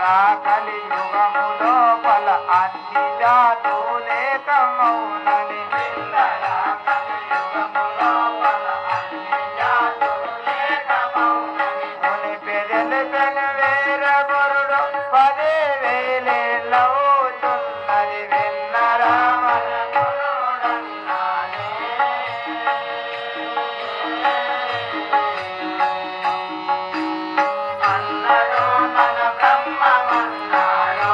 విన్నరా కలియుగము లోపల అన్ని జాతులే కమౌనని విన్నరా కలియుగము లోపల అన్ని జాతులే కమౌనని ముని పెదలు పెనువేర గురుడు 10,000 ఏళ్ళవుతున్నది విన్నరా మన గురుడన్నానే అన్నడు మన బ్రహ్మమన్నాడు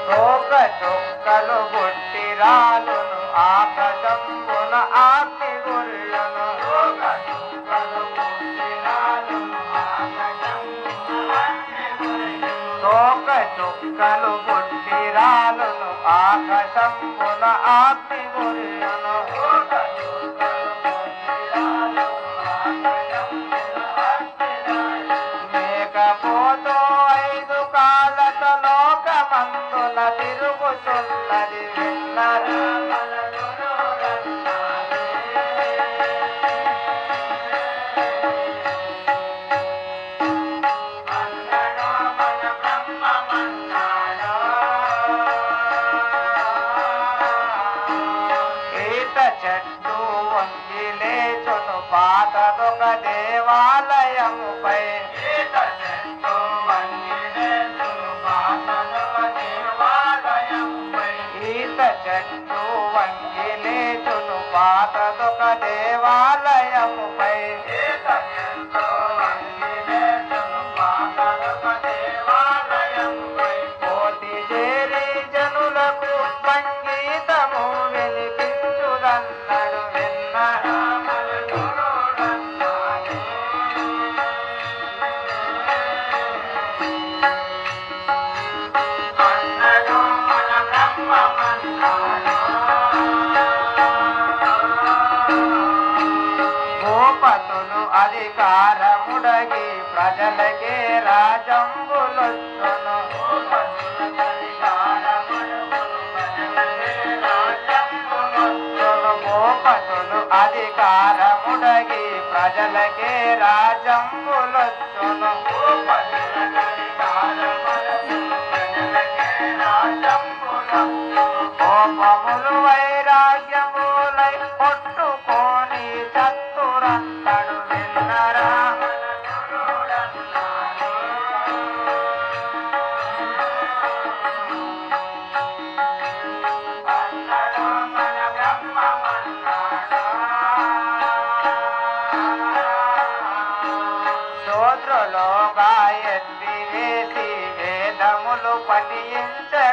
తోక చుక్కలు బుట్టి రాలును ఆకాశంబున ఆగ్ని గుర్యును తోక చుక్కలు బుట్టి రాలును ఆకాశంబున అగ్ని గుర్యును తోక చుక్కలు బుట్టి రాలును ఆకాశంబున ఆగ్ని గుర్యును తోక చుక్కలు బుట్టి రాలును ఆకాశంబున అగ్ని గుర్యును మేకపోతూ 5 కాళ్ళతో లోకమందున తిరుగుతున్నది విన్నరా మన గురుడన్నానే అన్నడు మన బ్రహ్మమన్నాడు ఈత చెట్టు వంగి లేచును పాతదొక దేవాలయముపై ఈత చెట్టు వంగి లేచును పాతదొక దేవాలయముపై ఈత చెట్టు వంగి లేచును పాతదొక దేవాలయముపై ఈత చెట్టు వంగి లేచును పాతదొక దేవాలయముపై కోటి చేరి జనులకు సంగీతము వినిపించుదన్నడు విన్నరా మన గురుడన్నానే అన్నడు మన బ్రహ్మమన్నాడు భూపతులు అధికారముడగి ప్రజలకే రాజంబులొచ్చును భూపతులకు అధికారముడగును ప్రజలకే రాజంబులొచ్చును భూపతులు అధికారముడగి ప్రజలకే రాజంబులొచ్చును భూపతులకు అధికారముడగును ప్రజలకే రాజంబులొచ్చును కోపములు వైరాగ్యములై కొట్టుకొని చత్తురన్నడు విన్నరా మన గురుడన్నానే అన్నడు మన బ్రహ్మమన్నాడు శూద్రులోక